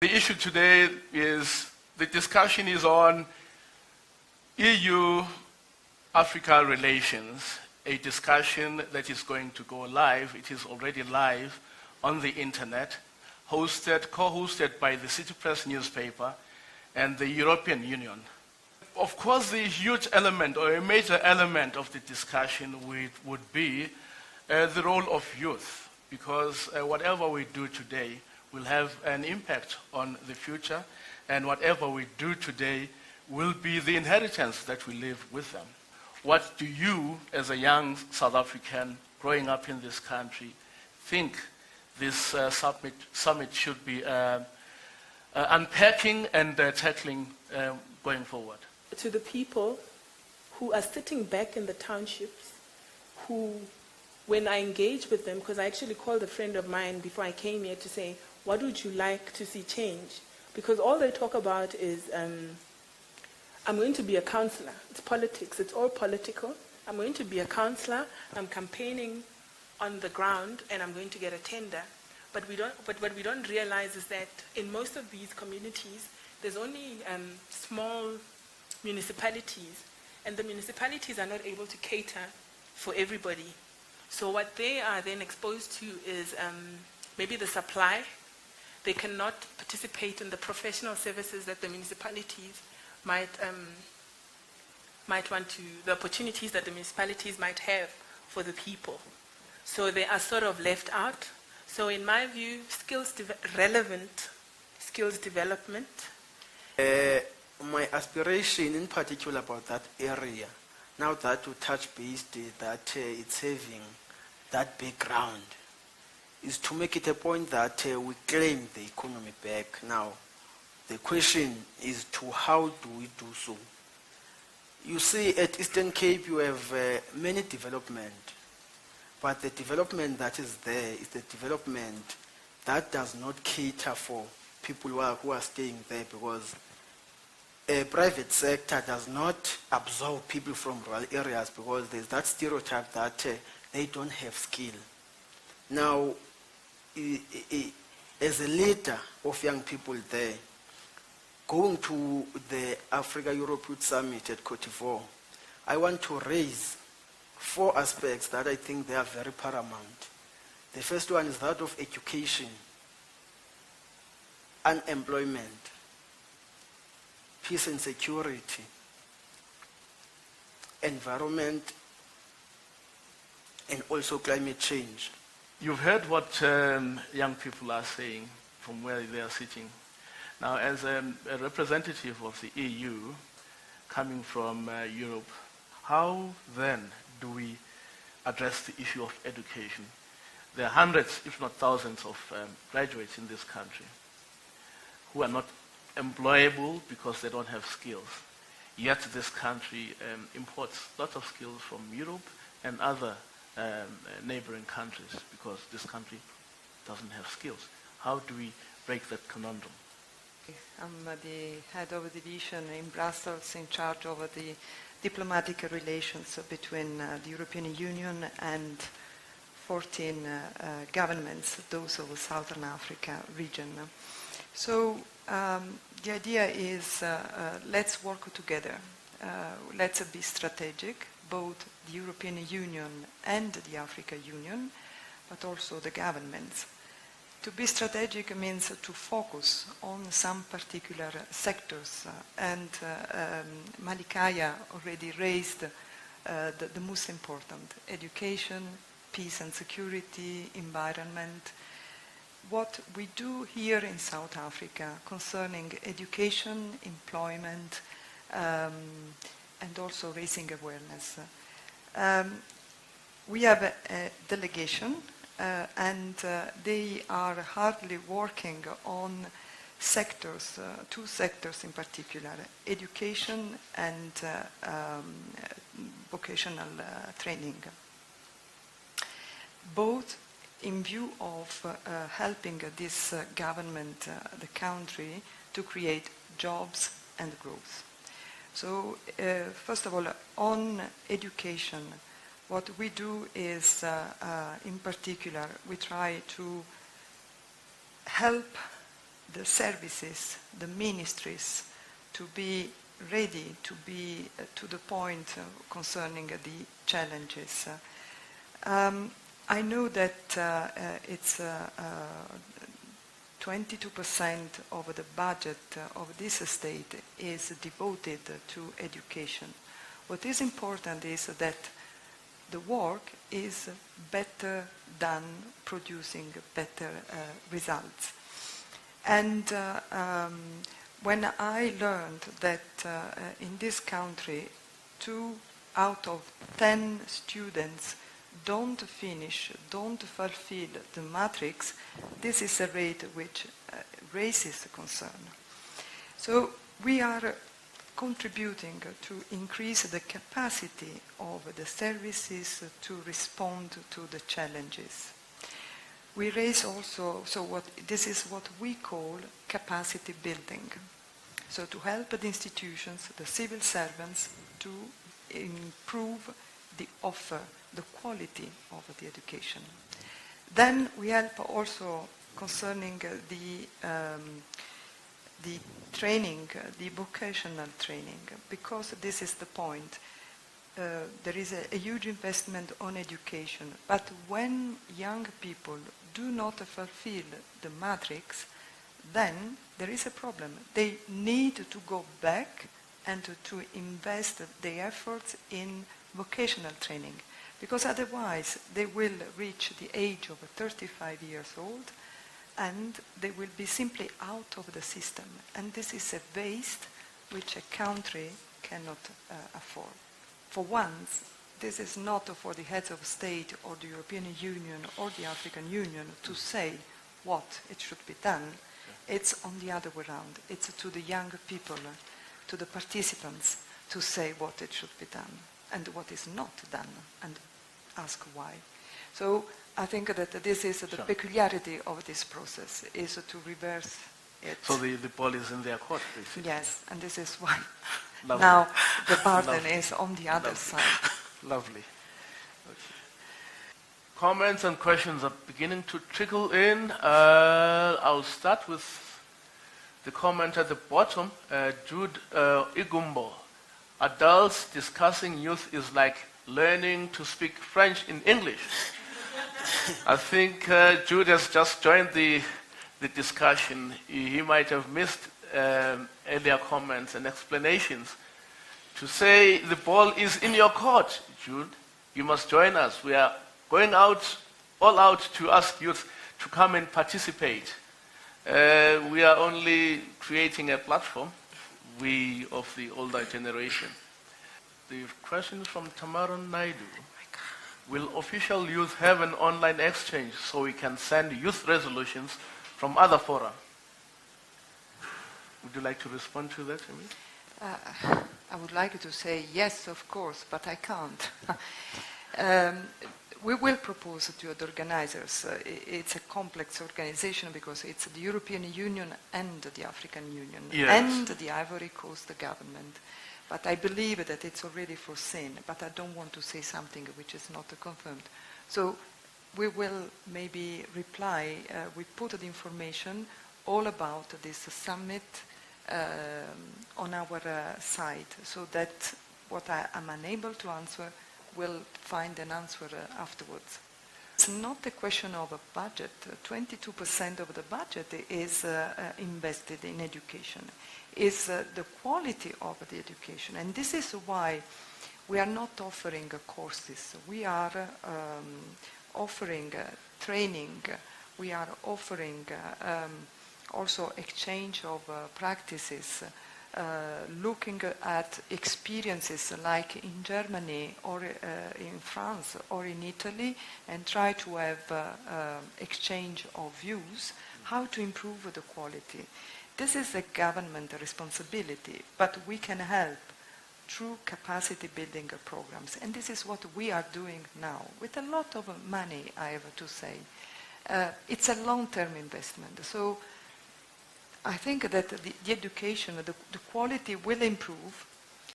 The issue today is, the discussion is on EU-Africa relations, a discussion that is going to go live. It is already live on the internet, co-hosted by the CityPress newspaper and the European Union. Of course, the huge element or a major element of the discussion would be the role of youth, because whatever we do today will have an impact on the future, and whatever we do today will be the inheritance that we leave with them. What do you, as a young South African growing up in this country, think this summit should be unpacking and tackling going forward? To the people who are sitting back in the townships, who, when I engage with them, because I actually called a friend of mine before I came here to say, what would you like to see change? Because all they talk about is, I'm going to be a councillor. It's politics. It's all political. I'm going to be a councillor. I'm campaigning on the ground, and I'm going to get a tender. But what we don't realize is that in most of these communities, there's only small municipalities, and the municipalities are not able to cater for everybody. So what they are then exposed to is maybe the supply. They cannot participate in the professional services that the municipalities might want to, the opportunities that the municipalities might have for the people. So they are sort of left out. So in my view, relevant skills development. My aspiration in particular about that area, now that we touch base that it's having that background, is to make it a point that we claim the economy back. Now, the question is to how do we do so? You see, at Eastern Cape you have many development, but the development that is there is the development that does not cater for people who are staying there, because a private sector does not absorb people from rural areas, because there's that stereotype that they don't have skill. Now, as a leader of young people there, going to the Africa-Europe Youth Summit at Cote d'Ivoire, I want to raise 4 aspects that I think they are very paramount. The first one is that of education, unemployment, peace and security, environment, and also climate change. You've heard what young people are saying from where they are sitting. Now, as a representative of the EU coming from Europe, how then do we address the issue of education? There are hundreds, if not thousands, of graduates in this country who are not employable because they don't have skills. Yet this country imports lots of skills from Europe and other neighboring countries because this country doesn't have skills. How do we break that conundrum? I'm the head of a division in Brussels in charge of the diplomatic relations between the European Union and 14 governments, those of the Southern Africa region. So the idea is let's work together. Let's be strategic, both the European Union and the African Union, but also the governments. To be strategic means to focus on some particular sectors, and Melikhaya already raised the most important: education, peace and security, environment. What we do here in South Africa concerning education, employment, and also raising awareness. We have a delegation and they are hardly working on sectors, 2 sectors in particular, education and vocational training. Both in view of helping this government, the country, to create jobs and growth. So, first of all, on education, what we do is, in particular, we try to help the services, the ministries, to be ready, to be to the point concerning the challenges. I know that it's 22% of the budget of this state is devoted to education. What is important is that the work is better done, producing better results. And when I learned that in this country 2 out of 10 students don't fulfill the matrix, this is a rate which raises concern. So we are contributing to increase the capacity of the services to respond to the challenges. We raise also, this is what we call capacity building. So to help the institutions, the civil servants, to improve the offer, the quality of the education. Then we help also concerning the training, the vocational training, because this is the point. There is a huge investment on education, but when young people do not fulfill the matrix, then there is a problem. They need to go back and to invest their efforts in vocational training, because otherwise they will reach the age of 35 years old and they will be simply out of the system. And this is a waste which a country cannot afford. For once, this is not for the heads of state or the European Union or the African Union to say what it should be done. It's on the other way around. It's to the young people, to the participants, to say what it should be done and what is not done, and ask why. So I think that this is the peculiarity of this process, is to reverse it. So the ball is in their court, basically. Yes, and this is why Lovely. now the burden Lovely. is on the other side. Lovely. Okay. Comments and questions are beginning to trickle in. I'll start with the comment at the bottom. Jude Igumbo. Adults discussing youth is like learning to speak French in English. I think Jude has just joined the discussion. He might have missed earlier comments and explanations. To say the ball is in your court, Jude, you must join us. We are going all out to ask youth to come and participate. We are only creating a platform, we of the older generation. The question is from Tamara Naidu. Will official youth have an online exchange so we can send youth resolutions from other fora? Would you like to respond to that, Amy? I would like to say yes, of course, but I can't. We will propose to the organizers. It's a complex organization because it's the European Union and the African Union and the Ivory Coast government. But I believe that it's already foreseen, but I don't want to say something which is not confirmed. So we will maybe reply, we put the information all about this summit on our site, so that what I am unable to answer will find an answer afterwards. It's not a question of a budget. 22% of the budget is invested in education. It's the quality of the education. And this is why we are not offering courses. We are offering training. We are offering also exchange of practices, looking at experiences like in Germany or in France or in Italy, and try to have exchange of views, how to improve the quality. This is a government responsibility, but we can help through capacity building programs. And this is what we are doing now, with a lot of money, I have to say. It's a long-term investment. So I think that the education, the quality will improve